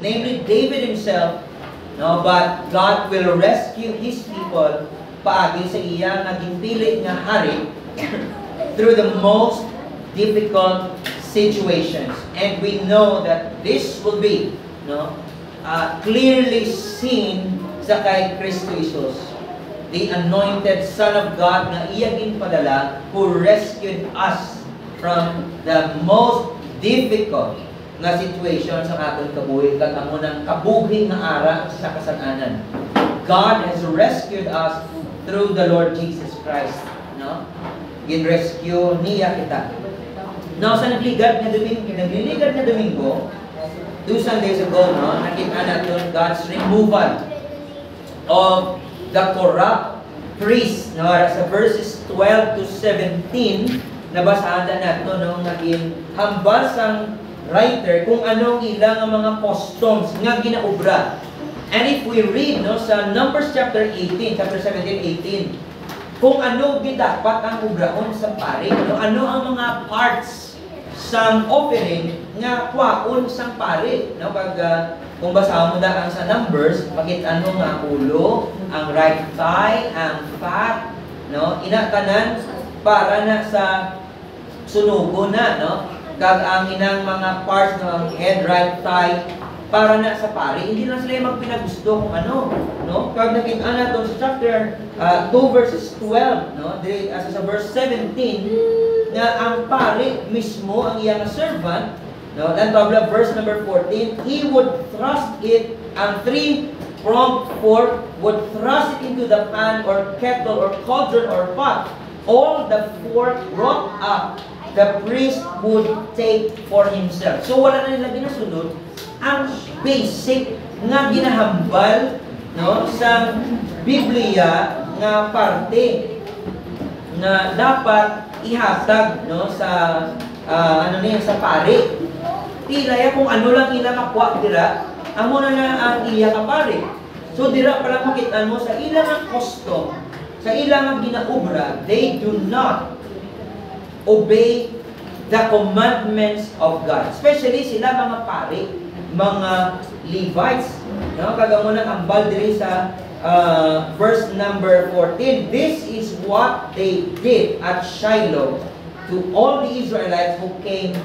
namely David himself, no, but God will rescue His people paagi sa iya nga ginpili nga hari through the most difficult situations. And we know that this will be, no, clearly seen sa kay Kristo Jesus, the anointed Son of God nga iya ginpadala, who rescued us from the most difficult nga situation sa aton kabuhi, kag amo nang kabuhi nga ara sa kasalanan. God has rescued us through the Lord Jesus Christ, no? Gin-rescue niya kita. Now, sa nagliligad na Domingo, 2 Sundays ago, no, nakita natin God's removal of the corrupt priest, no, sa verses 12 to 17, nabasahan natin, no, naging hambal sang writer kung anong ilang mga customs nga ginaubra. And if we read, no, sa Numbers chapter 17, 18, kung ano dapat ang ubraon sa pari, ano ang mga parts sang offering nga kwaon sang pari, no, pag kung basahan mo daan sa Numbers, bakit ano nga ulo, ang right thigh, ang fat, no, inatanan para na sa sunugo na, no, kag ang inang mga parts ng head, right thigh, para na sa pari, hindi na sila magpinagusto kung ano, no? Kag nakita na doon sa chapter 2 verses 12, no? Sa verse 17, na ang pari mismo, ang iyang servant, no? Then tabla verse number 14, he would thrust it, ang 3-pronged fork would thrust it into the pan or kettle or cauldron or pot. All the fork brought up, the priest would take for himself. So wala na nila ginasunod ang basic nga ginahambal, no, sa Biblia nga parte na dapat ihatag, no, sa sa pari. Tila kung ano lang ila makuha dira, amo na ang iya ka pari. So dira pala makita mo sa ilang ang custom, sa ilang ang ginaubra, they do not obey the commandments of God. Especially sila mga pari, mga Levites, no, kagamo nang ambal diri sa verse number 14. This is what they did at Shiloh to all the Israelites who came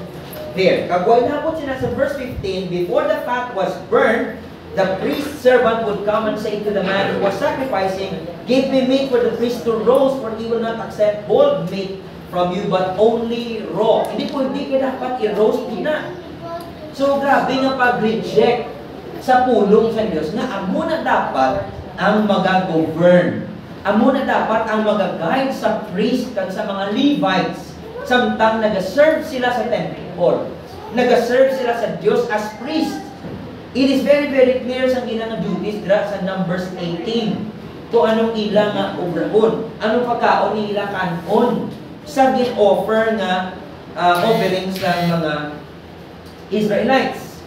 there. Kagway na po sila sa verse 15, before the fat was burned, the priest's servant would come and say to the man who was sacrificing, give me meat for the priest to roast, for he will not accept boiled meat from you, but only raw. Hindi ka dapat i-roast na. So, grabe nga pag-reject sa pulong sa Diyos na amo na dapat ang mag-govern. Amo na dapat ang mag-guide sa priest kan sa mga Levites. Samtang nag-serve sila sa temple. Nag-serve sila sa Diyos as priest. It is very, very clear sa ilang duties dira sa Numbers 18. Kung anong ilang nga obrahon. Anong pagkaon ilang kanon sa gin-offer nga offerings ng mga Israelites.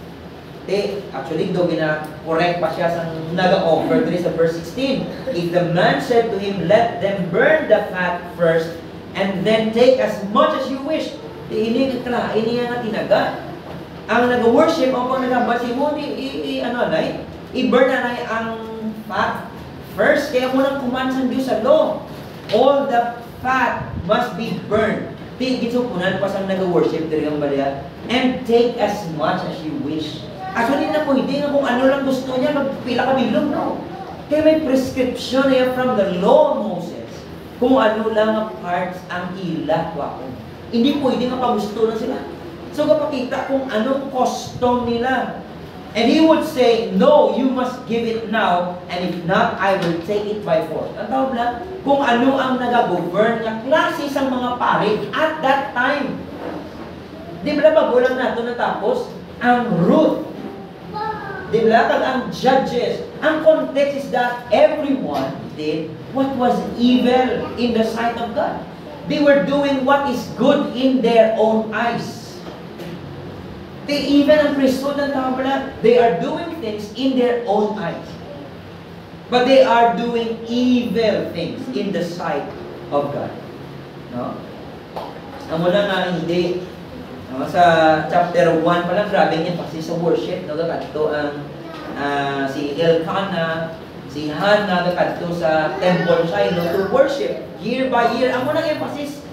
Actually, do correct pa siya sa nag-offer dito sa verse 16. If the man said to him, let them burn the fat first, and then take as much as you wish. Ini nga tinaga. Ang nag-worship, ang pang nag-abasi mo, i-burn na ang fat first. Kaya mo nang command sa Diyos sa law. All the fat must be burned. Gitsupunan pa sa nag-worship diri ang balya, and take as much as you wish. Actually na pwede nga kung ano lang gusto niya, magpila ka bilog, no? Kaya may prescription niya from the law of Moses kung ano lang ang parts ang ila ko. Hindi pwede nga pagusto na sila. So kapakita kung anong custom nila. And he would say, no, you must give it now, and if not, I will take it by force. Ang tawag lang, kung ano ang nag-govern ng klase sa mga pari at that time. Di ba bago lang nato natapos? Ang root. Di ba? Kag ang judges. Ang context is that everyone did what was evil in the sight of God. They were doing what is good in their own eyes. Even ang priesthood ng tawag, they are doing things in their own eyes. But they are doing evil things in the sight of God. No? Ang wala nga hindi No, sa chapter 1 pa lang, grabe niya kasi sa worship. No, kadto ang si Elkanah, si Hannah, kadto sa temple Shiloh to worship. Year by year, ang unang emphasis.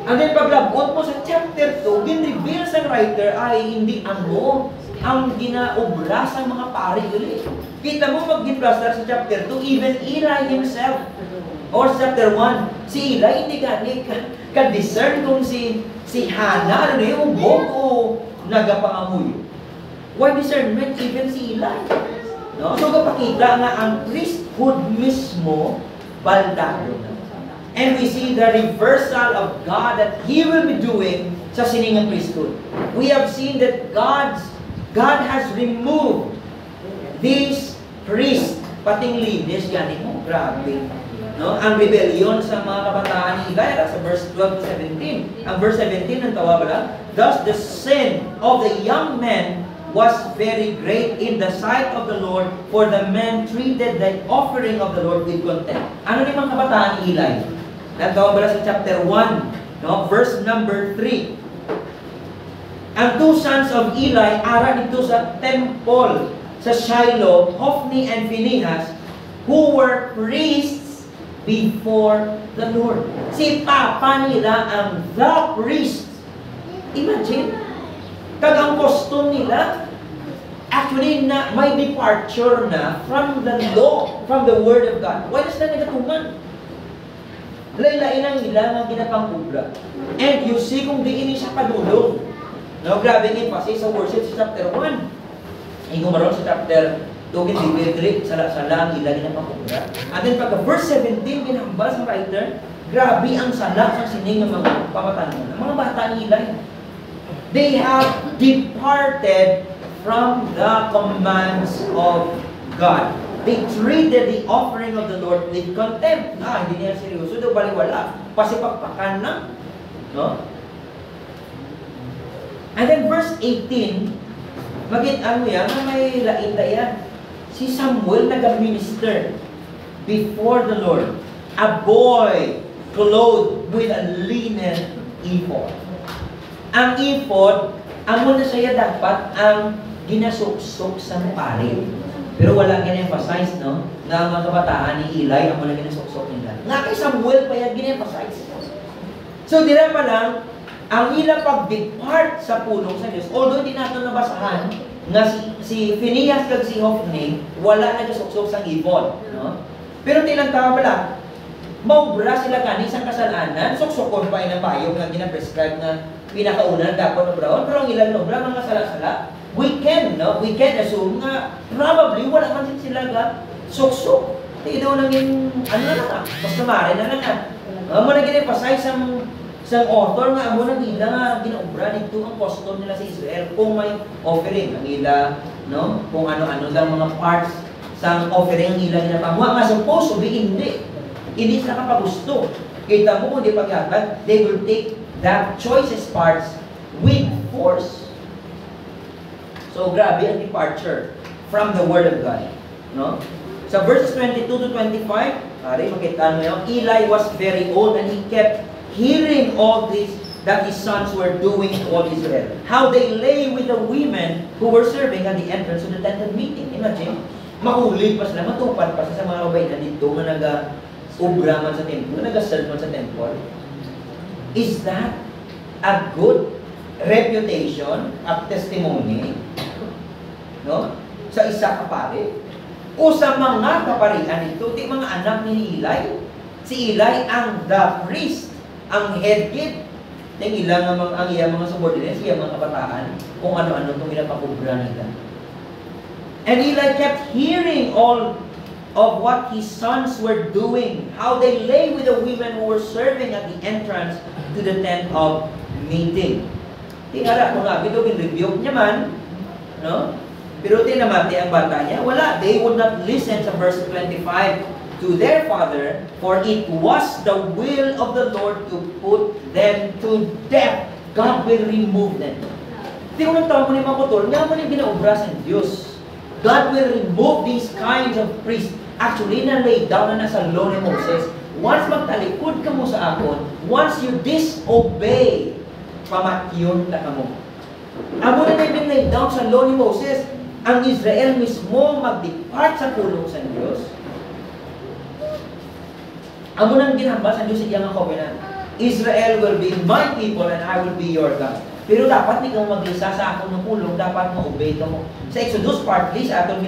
And then paglabot mo sa chapter 2, gin-reveal sa writer ay hindi ano ang ginaobra sa mga pari ulit. Kita mo mag-gin-plaster sa chapter 2, even Eli himself. Or chapter 1, si Eli hindi ka-discern kung si Hannah, ano yung ubog o nagapangamuyo. Why discernment? Even si Eli. No? So kapakita nga ang priesthood mismo, baldado na. And we see the reversal of God that He will be doing sa siningang priesthood. We have seen that God has removed these priests, pating linis, yan mo, grabe. No? Ang rebellion sa mga kabataan ni Eli, sa verse 12 to 17. Ang verse 17, ang tawa pala, thus the sin of the young men was very great in the sight of the Lord, for the men treated the offering of the Lord with contempt. Ano ni mga kabataan ni Eli? Ang tawa pala sa chapter 1, no? Verse number 3. Ang two sons of Eli, ara dito sa temple sa Shiloh, Hophni and Phinehas, who were priests before the Lord. Si papa nila ang the priest. Imagine, kag ang costume nila, actually na may departure na from the law, from the Word of God. Why is that nagatuman? Laylain ang ilang ang ginapangkubra. And you see kung di ini siya padulong. No, grabe nga kasi sa worship sa chapter 1. Ingo maron sa chapter 2, gindi sala-sala ang ilang ginapangkubra. And then pagka verse 17, ginambal sa writer, grabe ang sala sa sining ng mga pamatanon. Ang mga bata ni Eli, they have departed from the commands of God. They treated the offering of the Lord with contempt. Hindi niya seryoso. Daw baliwala. Pasipagpakan na. No? And then verse 18, ano yan, na may laita yan. Si Samuel nag-minister before the Lord. A boy clothed with a linen ephod. Ang ephod, amo na siya dapat ang ginasuksok sa pari. Pero wala gina-emphasize, no? Na mga kabataan ni Eli, amo na ginasuksok nila. Nga kay Samuel pa yan gina-emphasize. So, dira pa lang, ang ilang pag-depart sa pulong sa Diyos, although hindi natin nabasahan, nga si Phinehas kag si Hophni, wala na gasuksok sa ephod, no? Pero tilang tao pala, maubra sila kani sa kasalanan, suksokon pa yung payong na gina-prescribe na pinakauna dapat obraon, pero ang ilang obra, mga sala-sala, we can assume nga probably wala man din sila ga suksok. Ito nang yung ano na lang, basta mare na lang. Amo na gina-emphasize sang author nga amo nang ila nga ginaobra dito ang custom nila sa Israel kung may offering ang ila, no? Kung ano-ano lang mga parts sang offering ang ila ginapamuha nga supposed to be hindi sila kapagusto. Kita mo kung di paghatag, they will take that choicest parts with force. So grabe ang departure from the Word of God, no? Sa verses 22 to 25, makita mo yun, Eli was very old and he kept hearing all this that his sons were doing to all Israel. How they lay with the women who were serving at the entrance of the tent of meeting. Imagine, makulit pa sila, matupad pa sila sa mga kabay na dito na nag-ubra man sa temple, nag-serve man sa temple. Is that a good reputation at testimony, no? Sa isa kapari? O sa mga kaparian ito, di mga anak ni Eli? Si Eli ang the priest, ang head kid, ng ilang ang iyang mga subordinates, iyang mga kabataan, kung ano-ano itong pinapakubra nila. And Eli kept hearing all of what his sons were doing, how they lay with the women who were serving at the entrance to the tent of meeting. Tingara ko nga, ito bin-review niya man, no? Pero tinamati ang bata niya, wala. They would not listen sa verse 25 to their father, for it was the will of the Lord to put them to death. God will remove them. Hindi ko nang tawag mo ni mga kutol, nga mo nang ginaobra sa Diyos. God will remove these kinds of priests. Actually, na-lay down na nasa law ni Moses. Once magtalikod ka mo sa akon, once you disobey pamatyon ta kamo. Amo na nai down sa law ni Moses, ang Israel mismo mag-depart sa pulong sa Dios. Amo nang ginhambal sa Dios sa iyang covenant. Israel will be my people and I will be your God. Pero dapat ni kang maglisa sa akong ng pulong, dapat mo-obey ka mo. Sa Exodus partly, sa aton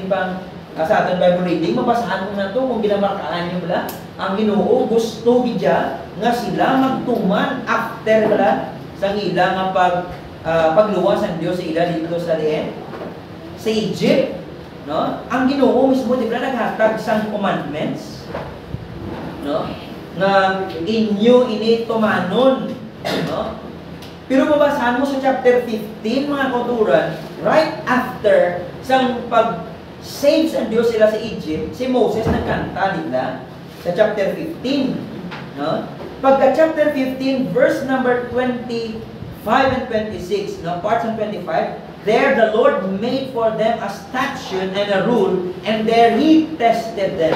sa aton Bible reading, mabasahan mo na to kung ginamarkaan niyo bala. Ang Ginoo gusto gidya nga sila magtuman after bala sa ila nga pagluwas ang Dios sa ila dito sa sa Egypt, no? Ang Ginoo mismo di ba naghatag sang commandments, no? Nga inyo ini tumanon, no? Pero mabasahan mo sa chapter 15 mga kauturan, right after sang pag-save sa Diyos sila sa Egypt, si Moses nagkanta nila sa chapter 15. No? Pagka chapter 15, verse number 25 and 26, no? Parts of 25, there the Lord made for them a statute and a rule, and there He tested them.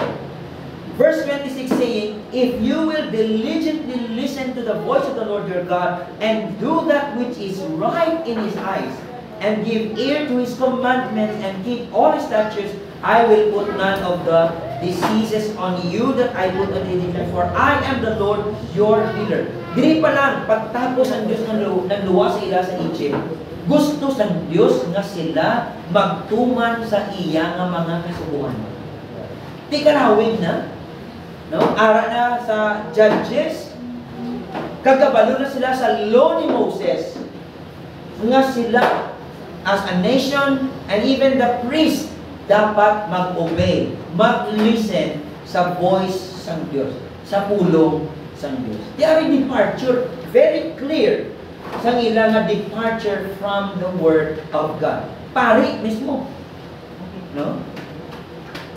Verse 26 saying, if you will diligently listen to the voice of the Lord your God, and do that which is right in His eyes, and give ear to His commandments, and keep all His statutes, I will put none of the diseases on you that I put on Egypt, for I am the Lord your healer. Dili pa lang, pagtapos ang Diyos nagluwa sa ila sa Egypt, gusto sa Diyos nga sila magtuman sa iya nga mga kasubuan. Di kalawin na, no? Ara na sa Judges, kagabalo na sila sa law ni Moses nga sila as a nation and even the priest dapat mag-obey, mag-listen sa voice ng Diyos, sa pulong ng Diyos. They are departure, very clear sa ilang departure from the Word of God. Pari mismo, no?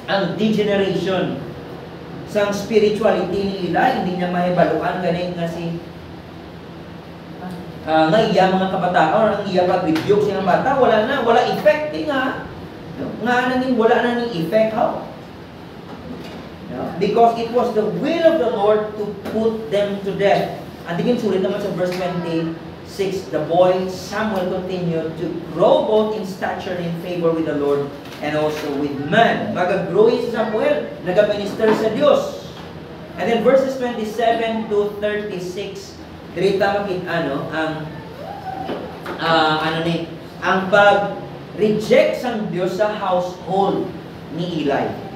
Ang degeneration sang spirituality ni ila, hindi niya mahibaluan ganing nga si nga iya mga kabataan or ang iya pag-rebuke siya ng bata, wala effect nga. Nga nanging wala na ning effect how? Because it was the will of the Lord to put them to death. And digin sulit naman sa verse 26, the boy Samuel continued to grow both in stature and in favor with the Lord and also with man. Mag-grow si Samuel, nag-minister sa Diyos. And then verses 27 to 36, dirita makita ang pag-reject sang Diyos sa household ni Eli.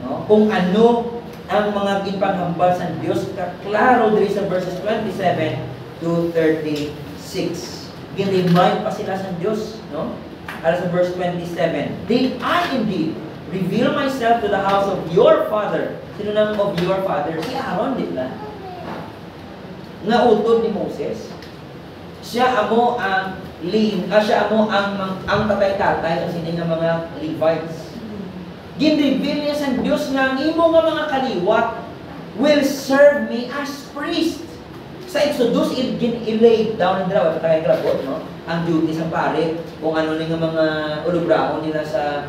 No? Kung ano ang mga ginpanghambal sa Diyos, kaklaro diri sa verses 27 to 36. Gin-remind pa sila sa Diyos, no? Para sa verse 27, did I indeed reveal myself to the house of your father? Sino nang of your father? Si Aaron, di ba? Nga utod ni Moses. Siya amo ang siya amo ang tatay-tatay sa sining nga mga Levites. Gin-reveal niya sa Diyos nga ang imo nga mga kaliwat will serve me as priest. Sa Exodus, i-lay down ang dalawa, tatay grabot, no? Ang duty sa pare, kung ano nga mga ulubraon nila sa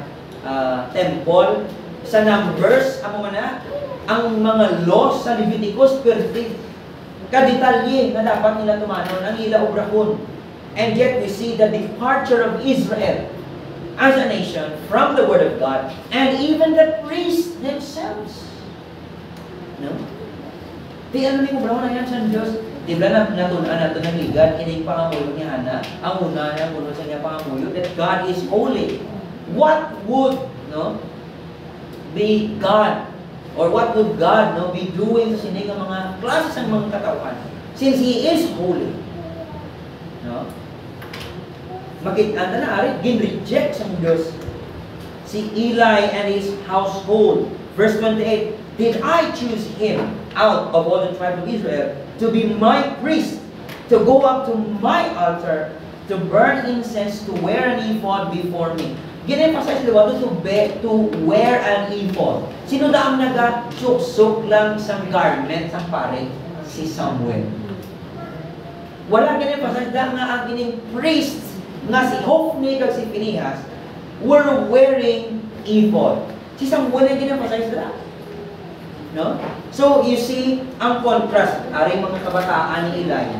temple. Sa Numbers, ang mga laws sa Leviticus, perfect. Kadetalye na dapat nila tumanon, ang ila obrahon. And yet, we see the departure of Israel as a nation from the Word of God, and even the priests themselves. No? Di ano ni obrahon na yan sa Diyos. Di ba natunan nato ng ligan, ining pangamuyo ni Hana, ang una na puno sa niya pangamuyo, that God is holy. What would be God, or what would God be doing sa sining ng mga klases ng mga katawan, since He is holy? No? Makita na ari, gin-reject sa Diyos si Eli and his household. Verse 28, did I choose him out of all the tribes of Israel to be my priest, to go up to my altar, to burn incense, to wear an ephod before me? Gine-emphasize diba to wear an ephod. Sino na ang naga-suksok lang sa garment sa pare? Si Samuel. Wala gine-emphasize dahil nga ang ining priest nga si Hophni kag si Phinehas were wearing ephod. Si Samuel ang gine-emphasize dahil. No? So, you see, ang contrast, aring mga kabataan ni Eli,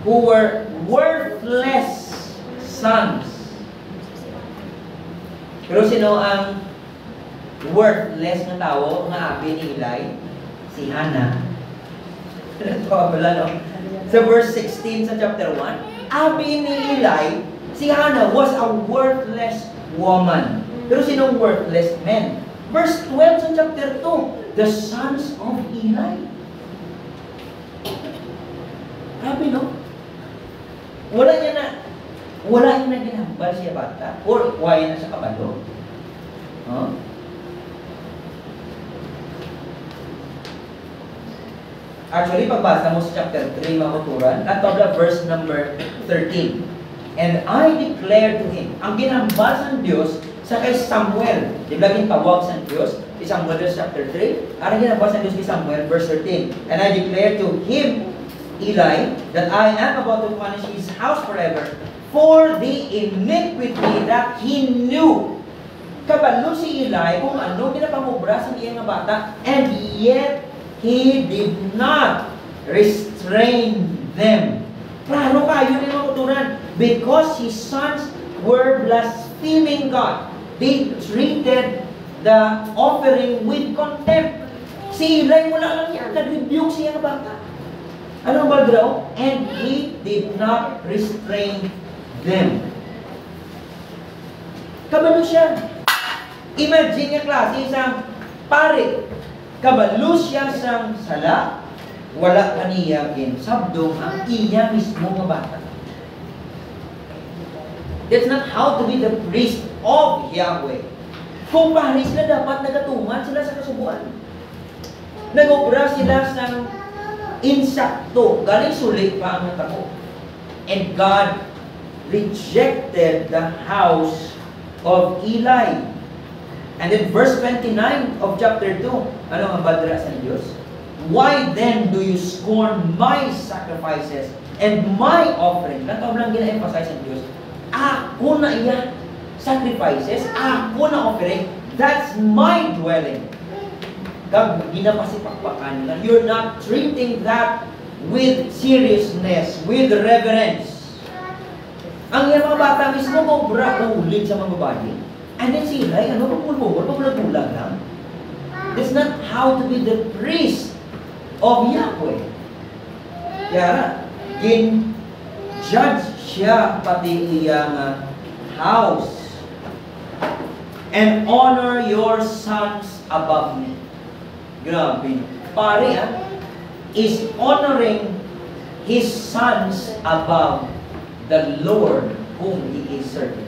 who were worthless sons. Pero sino ang worthless na tao nga abi ni Eli? Si Hannah. Natawa pala, no? Sa verse 16 sa chapter 1, abi ni Eli, si Hannah was a worthless woman. Pero sinong worthless men? Verse 12 sa chapter 2, the sons of Eli. Grabe, no? Wala niya na ginambal siya bata. Or why na sa kabalo. Huh? Actually, pagbasa mo sa chapter 3, makuturan, at the verse number 13. And I declare to him, ang ginambal ng Diyos sa kay Samuel. Di ba tawag sa Diyos? Si Samuel chapter 3. Ang ginambal sa Diyos kay Samuel, verse 13. And I declare to him, Eli, that I am about to punish his house forever for the iniquity that he knew. Kabalo si Eli kung ano ginapamubra sa iyang nga bata, and yet he did not restrain them. Klaro kayo rin mga kuturan. Because his sons were blaspheming God, they treated the offering with contempt. Si Eli mula lang yan, nag-rebuke siya nga bata. Ano ang background? And he did not restrain them. Kabalo siya. Imagine niya klase isang pare. Kabalo siya sang sala. Wala kaniya sabdong ang iya mismo nga bata. That's not how to be the priest of Yahweh. Kung pare sila dapat nagatungan sila sa kasubuan. Nag-obra sila sa insakto, galing sulit pa ang natako. And God rejected the house of Eli. And in verse 29 of chapter 2, ano ang badra sa Diyos? Why then do you scorn my sacrifices and my offering? Ganito lang gina-emphasize ng Diyos. Ako na iya sacrifices, ako na offering, that's my dwelling. Ginapasipakpakan nila. You're not treating that with seriousness, with reverence. Ang yung mga bata mismo, mabra ulit sa mga babae. And then sila, pagbulag-bulag lang. That's not how to be the priest of Yahweh. Kaya, judge siya pati iyang house. And honor your sons above me. Grabe. Pare, is honoring his sons above the Lord whom he is serving.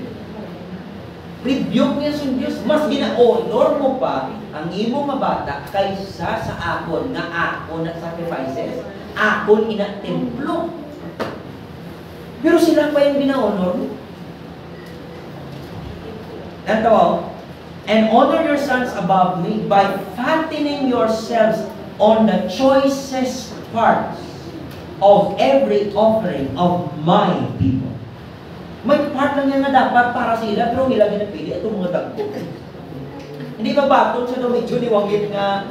Rebuke niya sa Diyos. Mas gina-honor mo pa ang imo nga bata kaysa sa akon na ako na sacrifices, akon ina templo. Pero sila pa yung gina-honor mo. Ito, and honor your sons above me by fattening yourselves on the choicest parts of every offering of my people. May part lang yan na dapat para sila, pero nila ginapili itong mga dagpo. Hindi ba batong sa medyo niwangit nga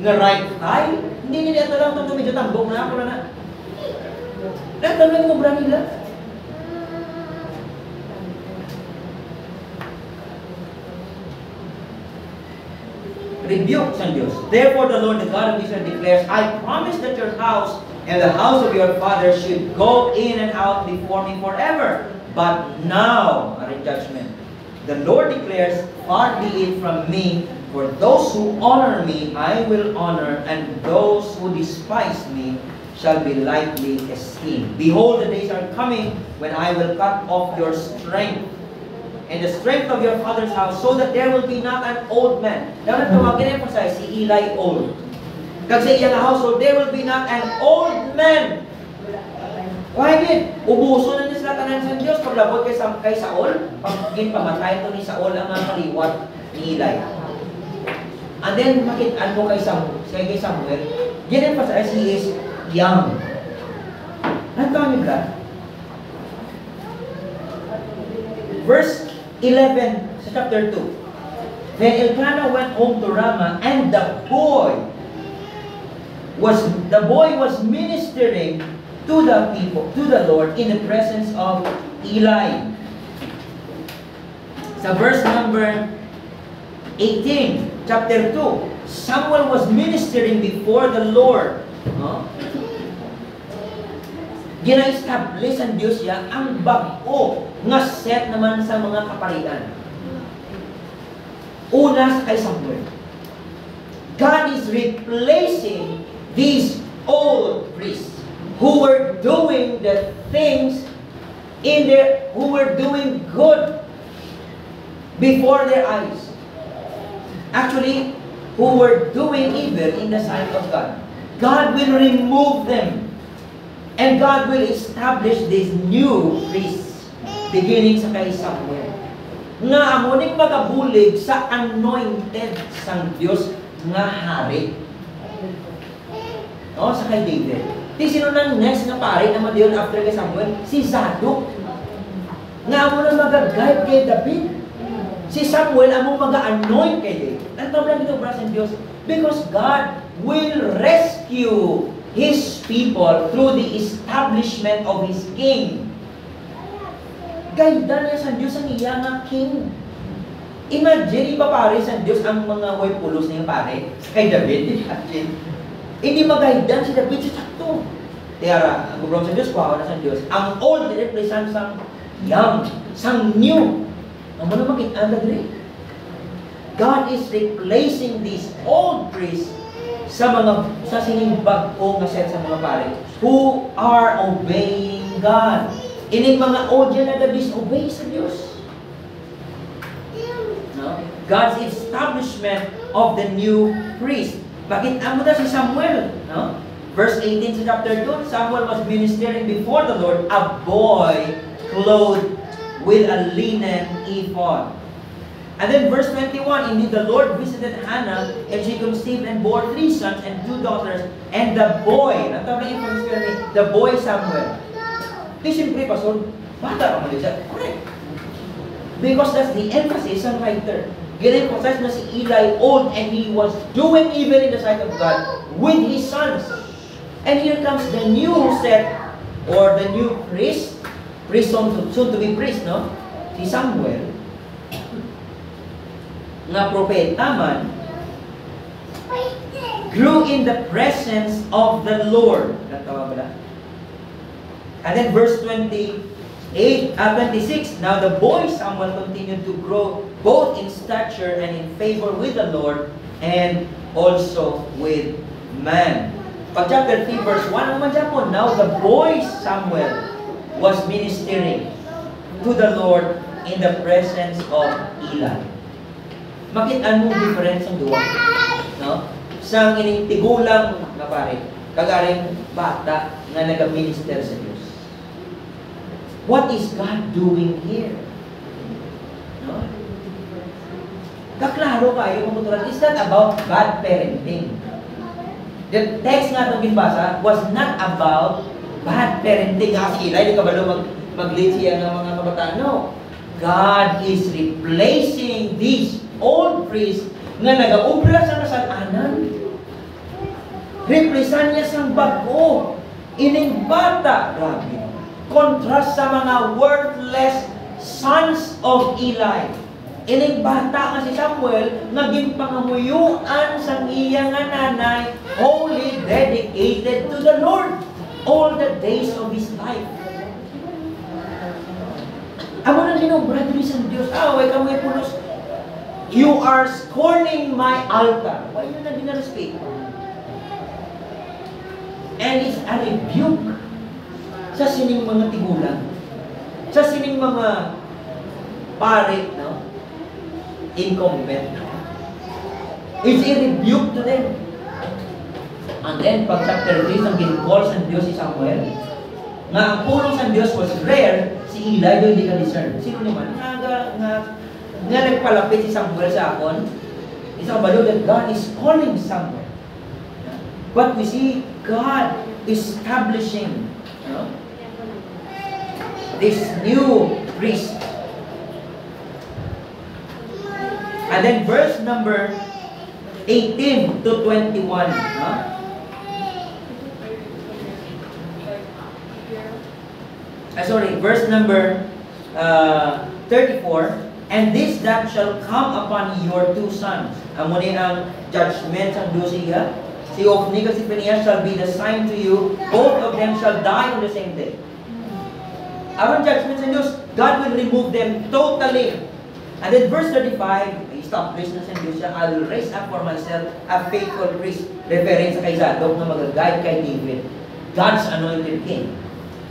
right eye? Hindi nila ito lang itong medyo tambok na ako na. Lahat lang yung obra nila. Rebuke sa Diyos. Therefore the Lord, the God of Israel, declares, I promise that your house and the house of your father should go in and out before me forever. But now, judgment, the Lord declares, far be it from me, for those who honor me, I will honor, and those who despise me shall be lightly esteemed. Behold, the days are coming when I will cut off your strength and the strength of your father's house, so that there will be not an old man. Now, tawagin emphasize si Eli old. Kasi sa iyang household, there will be not an old man. Why did? Ubuso na niya sila tanan sa Diyos. Paglabot kay Saul, pamatay ito ni Saul ang mga kaliwat ni Eli. And then, makitaan mo kay Samuel, gin-emphasize he is young. Nandang niyo ba? Verse 11 sa chapter 2. Then Elkanah went home to Ramah, and the boy was ministering to the people, to the Lord, in the presence of Eli. Sa verse number 18, chapter 2, Samuel was ministering before the Lord. No? Gina-establish ang Diyos niya ang bag-o nga set naman sa mga kaparian. Una sa kay Samuel. God is replacing these old priests who were doing the things who were doing good before their eyes. Actually, who were doing evil in the sight of God. God will remove them. And God will establish these new priests beginning sa kay Samuel. Nga amuning magabulig sa anointed sang Dios nga hari. No, sa kay David. Di sino nang next nga pari naman diyon after kay Samuel? Si Zadok. Nga amo nang mag-guide kay David. Si Samuel amo mag-anoint kay David. Ang problem dito, brothers and Dios, because God will rescue His people through the establishment of His king. Gayda niya sa Diyos ang iya nga king. Imagine, ipapare sa Diyos ang mga way pulos niya pare kay David. Imagine. Hindi magaydan si David sa sakto. Tiara, ang gubrong sa Diyos, kuha na sa Diyos. Ang old, represent sang young, sang new. Ang mga makita na God is replacing these old priests sa sinimbag o nga set sa mga pare who are obeying God. Ining mga old yan na disobey sa Diyos. No? God's establishment of the new priest. Bakit amo na si Samuel? No? Verse 18 sa chapter 2, Samuel was ministering before the Lord, a boy clothed with a linen ephod. And then verse 21, indeed the Lord visited Hannah, and she conceived and bore 3 sons and 2 daughters, and the boy, the boy Samuel. Di siyempre, Pastor, bata ka mo siya. Correct. Because that's the emphasis ng writer. Gina-emphasize na si Eli old, and he was doing evil in the sight of God with his sons. And here comes the new set, or the new priest soon to be priest, no? Si Samuel, nga propeta man, grew in the presence of the Lord. And then verse 26, now the boy Samuel continued to grow both in stature and in favor with the Lord and also with man. Pag chapter 3 verse 1 naman dyan po, now the boy Samuel was ministering to the Lord in the presence of Eli. Makitaan mo difference ang duwa. No? Sang ining tigulang na pare, kagaring bata nga nag-minister sa Diyos. What is God doing here? No? Kaklaro kayo kung tuturan, it's not about bad parenting. The text nga itong binbasa was not about bad parenting. Kasi Eli, di ka ba mag-lead siya ng mga kabataan? No. God is replacing these old priests nga nag-aubra sa kasalanan. Represent niya sang bago. Ining bata, grabe. Contrast sa mga worthless sons of Eli. Ining bata nga si Samuel, naging pangamuyuan sa iya nga nanay, wholly dedicated to the Lord all the days of his life. Amo nang ginobra diri sa Dios. Way ka mo pulos. You are scorning my altar. Why you na dinarespect? And it's a rebuke sa sining mga tigulang, sa sining mga pare, no? Incumbent. It's a rebuke to them. And then, pag chapter 3, ang ginukol sa Diyos si Samuel, nga ang pulong sa Diyos was rare, si Eli doon hindi ka discern. Sino naman? Nga nagpalapit si Samuel sa akon, isang balo that God is calling Samuel. But we see God establishing, this new priest. And then verse number 18 to 21. verse number 34, and this that shall come upon your two sons. Amo ni ang judgment sang Josiah. Si Ophni and si Phinehas shall be the sign to you. Both of them shall die on the same day. Aron judgment sa Diyos, God will remove them totally. And then verse 35, establish na sa Diyos siya, I will raise up for myself a faithful priest. Referring sa kay Zadok na mag-guide kay David, God's anointed king,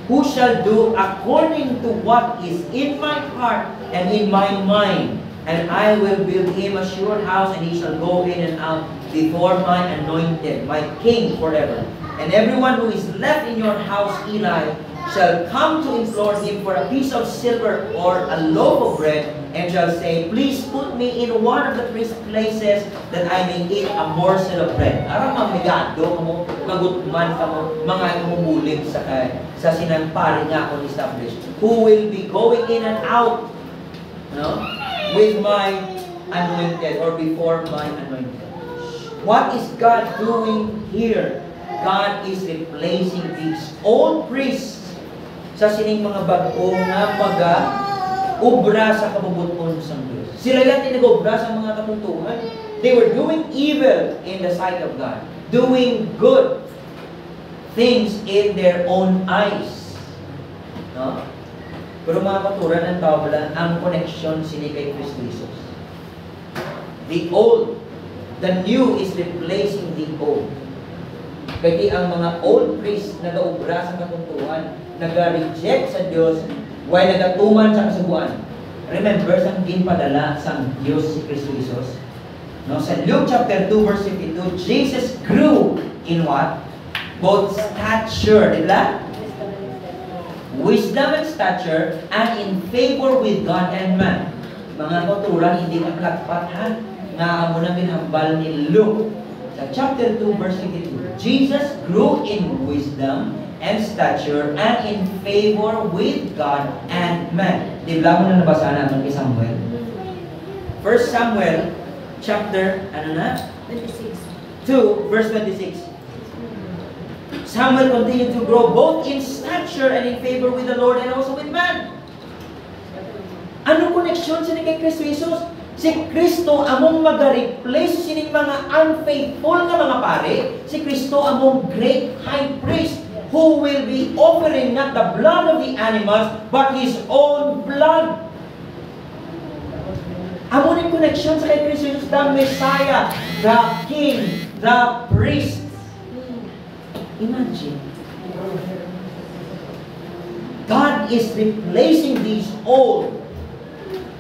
who shall do according to what is in my heart and in my mind. And I will build him a sure house, and he shall go in and out before my anointed, my king forever. And everyone who is left in your house, Eli, shall come to implore him for a piece of silver or a loaf of bread, and shall say, please put me in one of the priest's places, that I may eat a morsel of bread. Arang mamigado kamo, magutman kamo, mga umubulig sa sinampari nga akong established, who will be going in and out, no, with my anointed, or before my anointed. What is God doing here? God is replacing these old priests sa sining mga bago nga mag-ubra sa kabubuton sa Diyos. Sila lang tinag-ubra sa mga katuntuhan. They were doing evil in the sight of God, doing good things in their own eyes. No? Pero mga katuran ng tawala, ang connection sila kay Kristo Jesus. The old, the new is replacing the old. Kaya ang mga old priests na naubra sa katuntuhan, nag-reject sa Diyos, while nagatuman sa kasubuan. Remember, sang ginpadala sa Diyos si Kristo Jesus? No? Sa Luke chapter 2, verse 52, Jesus grew in what? Both stature, diba? Wisdom and stature, and in favor with God and man. Mga kauturan, hindi ka plagpat, ha? Nga mo na minhambal ni Luke. Sa chapter 2, verse 52, Jesus grew in wisdom and stature and in favor with God and man. Di ba mo na nabasa natin kay Samuel? 1 Samuel, chapter, 26. 2, verse 26. Samuel continued to grow both in stature and in favor with the Lord and also with man. Ano connection siya kay Kristo Jesus? Si Kristo among mag-replace sining mga unfaithful na mga pare. Si Kristo among great high priest who will be offering not the blood of the animals but His own blood. Among yung connection sa kay Kristo Jesus, the Messiah, the King, the priest. Imagine. God is replacing these old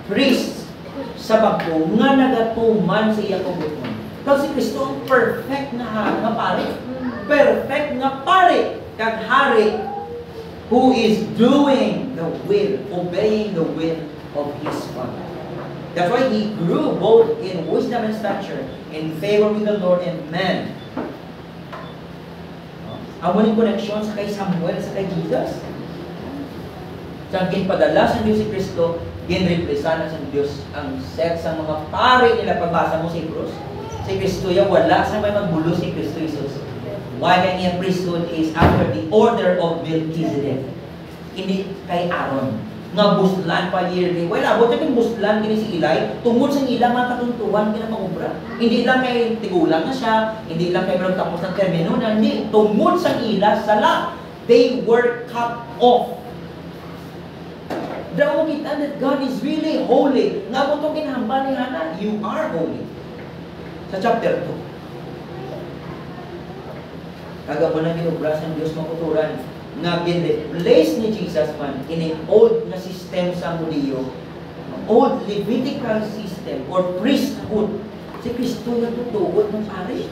priests sa bago nga nagatuman sa iyang kabuton. Kasi Kristo ang perfect nga pare. Perfect nga pare. Kag hari who is doing the will, obeying the will of His Father. That's why He grew both in wisdom and stature, in favor with the Lord and man. Amo ni connection sa kay Samuel, sa kay Jesus. Sa ginpadala sa Diyos si Kristo, ginrepresenta sa Diyos ang set sa mga pare nila. Pagbasa mo sa Hebrews, si Kristo yung wala sa may magbulo si Kristo Jesus. Why kanyang priesthood is after the order of Melchizedek. Hindi kay Aaron. Nga buslan pa yearly. Well, abot yung buslan kini si Eli, tungod sa ilang mga katuntuhan kina mangubra. Hindi lang kay tigulang na siya, hindi lang kay meron tapos ng termino na, hindi. Tungod sa ila, sala. They were cut off. Daw kita that God is really holy. Nga mo itong kinahambal ni Hana, you are holy. Sa chapter 2. Kaga mo na ginubra sa Diyos makuturan nga bin-replace ni Jesus man in an old na system sa Mudiyo, old Levitical system or priesthood. Si Kristo na tutugot ng pare.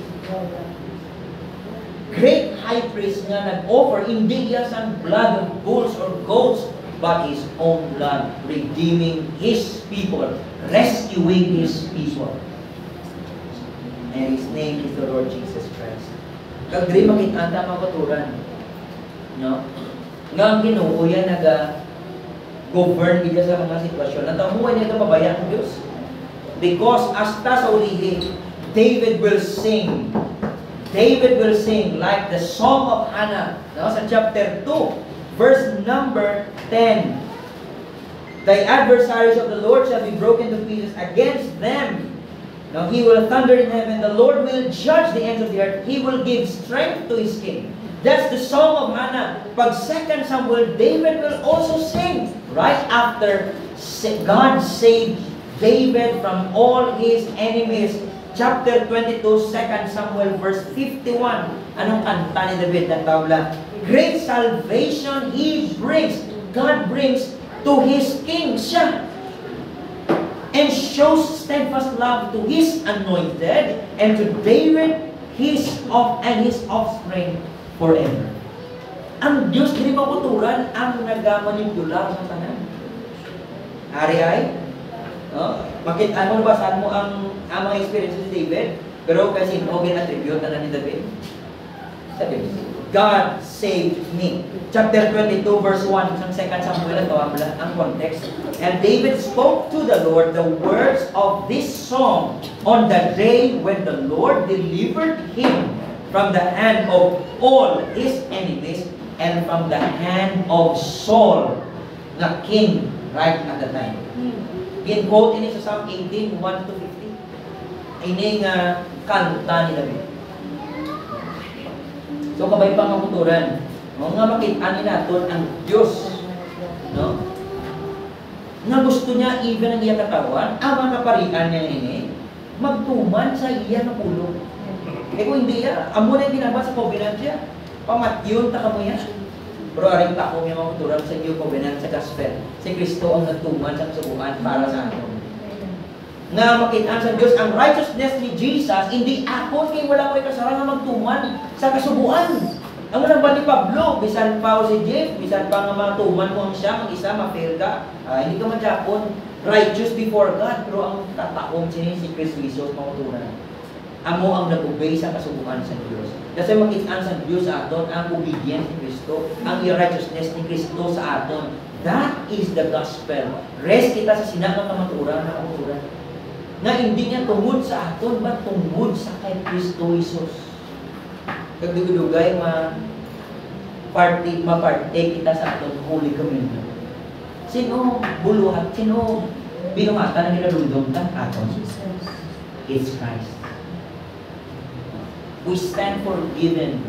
Great high priest nga nag-offer hindi yan sa blood of bulls or goats, but His own blood, redeeming His people, rescuing His people. And His name is the Lord Jesus Christ. Kagri makitanda makaturan. No? Nga ang Ginoo yan naga-govern kita sa mga sitwasyon. Natamuhan niya ito pabayaan ng Diyos. Because hasta sa ulihin, David will sing. David will sing like the Song of Hannah. No? Sa chapter 2, Verse number 10. The adversaries of the Lord shall be broken to pieces against them. Now he will thunder in heaven. The Lord will judge the ends of the earth. He will give strength to his king. That's the song of Hannah. Pag 2 Samuel, David will also sing right after God saved David from all his enemies. Chapter 22, 2 Samuel, verse 51. Anong kanta ni David ng tawla? Great salvation he brings. God brings to his king siya. And shows steadfast love to his anointed and to David his offspring forever. Ang Diyos, hindi makuturan ang nagamanipula sa tanan. Ari ay? No? Makita mo, basahan mo ang mga experiences ni David, pero kasi no gin-attribute na ni David. Sabi, God saved me. Chapter 22, verse 1, ng 2 Samuel, ang context. And David spoke to the Lord the words of this song on the day when the Lord delivered him from the hand of all his enemies and from the hand of Saul, the king, right at the time. Gin-quote ini sa Psalm 18, 1-50. Ini nga kanta ni David. So, kabay pang makuturan. No? Nga makita natin ang Diyos. No? Nga gusto niya, even ang iya katawan, ang mga kaparian niya ini, magtuman sa iya na pulong. Eh kung hindi yan, amo na yung ginaba sa covenant niya. Pamatyon, taka mo yan. Pero aring tako niya makuturan sa iyo covenant sa gospel. Si Kristo ang nagtuman sa kasubuan para sa atin. Nga makitaan sa Diyos, ang righteousness ni Jesus, hindi ako kay wala ko'y kasara na magtuman sa kasubuan. Ang walang ba ni Pablo, bisan pa si Jeff, bisan pa nga matuman mo ang siya, mag-isa, ma-fail ka, hindi ka madyapon, righteous before God, pero ang tataong si Kristo Jesus, makutunan. Amo ang nag-obey sa kasubuan sa Diyos. Kasi makitaan sa Diyos sa aton, ang obedience ni Kristo, ang righteousness ni Kristo sa aton. That is the gospel. Rest kita sa sinakang kamaturan na kamaturan. Na hindi niya tungod sa aton, ba tungod sa kay Kristo Jesus. Kagdugay ma-partake kita sa aton Holy Communion. Sino buluhat? Sino binumata na nilalundong ng aton? It's Christ. We stand forgiven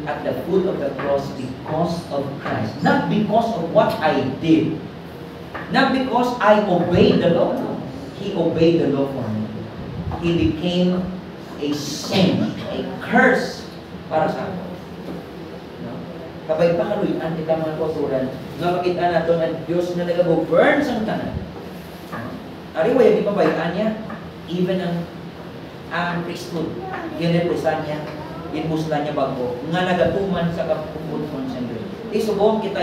at the foot of the cross because of Christ. Not because of what I did. Not because I obeyed the law. He obeyed the law for me. He became a sin, a curse para sa akin. No? Kapag pakaluyan kita mga kauturan, nga makita natin ang Diyos na nag-govern sa tanan. Ari, wala di pabayaan niya. Even ang priesthood, ginepresan niya, inmusla niya bago, nga nagatuman sa kapumpun sa Diyos. Isubong kita,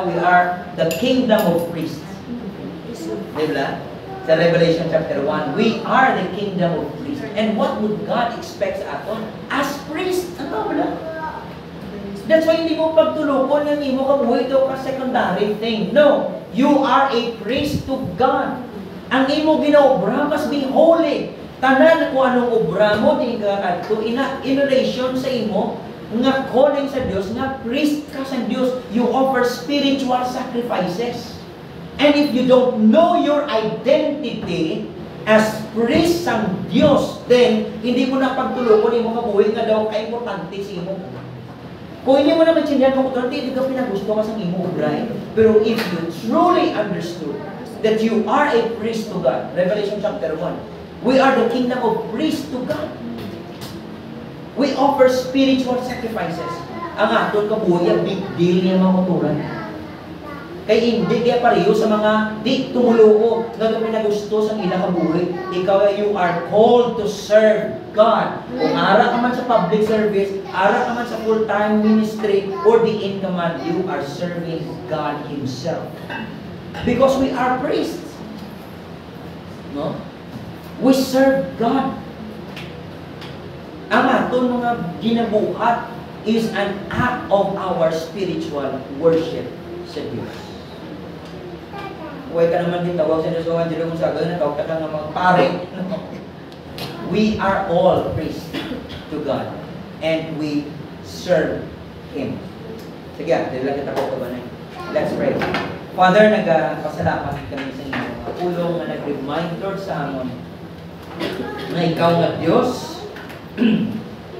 we are the kingdom of priests. Diba? Sa Revelation chapter 1, we are the kingdom of priests. And what would God expect sa aton? As priests, ano ba? That's why hindi mo pagtulukon yung imo kabuhay ito ka secondary thing. No, you are a priest to God. Ang imo ginaobra, must be holy. Tanan kung anong obra mo, di ka adto in relation sa imo, nga calling sa Diyos, nga priest ka sa Diyos, you offer spiritual sacrifices. And if you don't know your identity as priest sang Diyos, then hindi mo na pagtulukon imo kabuhi nga daw ka-importante sa imo. Kung hindi mo na maintindihan mo kung hindi ka pinagusto ka sa imo obray. Pero if you truly understood that you are a priest to God, Revelation chapter 1, we are the kingdom of priests to God. We offer spiritual sacrifices. Ang aton kabuhi, big deal niya mga kuturan. Kaya hindi kaya pareho sa mga di tumuluko na pinagusto sa ilang kabuhi. Ikaw, you are called to serve God. Kung ara ka man sa public service, ara ka man sa full-time ministry, or the in command, you are serving God Himself. Because we are priests. No? We serve God. Ang aton mga ginabuhat is an act of our spiritual worship sa Diyos. Huwag ka naman din tawag sa Diyos, huwag ka sa gano'n, tawag ka nga magpare. We are all priests to God, and we serve Him. Sige, dili lang kita ko ba na. Let's pray. Father, nagpasalamat kami sa inyo. Pulong na nag-remind, Lord, sa amon na ikaw nga Diyos,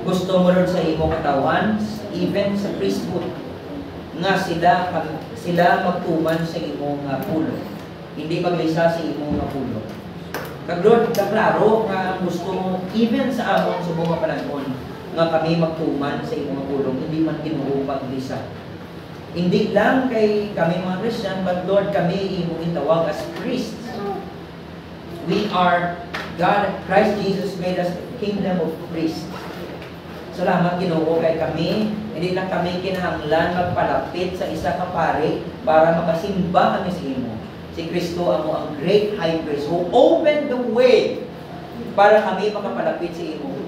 gusto mo, Lord, sa imo katawan, even sa priesthood, nga sila magtuman sa imo nga pulong. Hindi maglisa sa imo nga pulong. Kag Lord, kaklaro nga gusto mo, even sa amon sa mga panahon, nga kami magtuman sa imo nga pulong, hindi man Ginoo paglisa. Hindi lang kay kami mga Christian, but Lord, kami imo gitawag as priests. We are, God, Christ Jesus made us a kingdom of priests. Salamat Ginoo kay kami, hindi lang kami kinahanglan magpalapit sa isa ka pari para makasimba kami sa imo. Si Kristo amo ang great high priest who opened the way para kami makapalapit sa imo.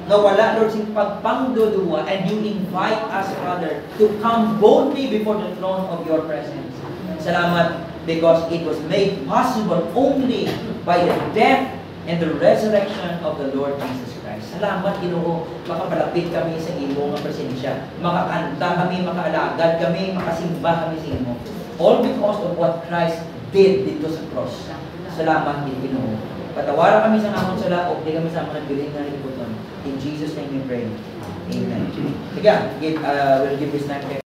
Nga wala, Lord, si pagpangdudua, and you invite us, Father, to come boldly before the throne of your presence. Salamat, because it was made possible only by the death and the resurrection of the Lord Jesus Christ. Salamat, Ginoo, makapalapit kami sa imo nga presensya. Makakanta kami, makaalagad kami, makasimba kami sa imo. All because of what Christ did dito sa cross. Salamat, Ginoo. Patawaran kami sa namon sa laok, di kami sa mga nagbiling na liputon. In Jesus' name we pray. Amen. Sige, we'll give this time.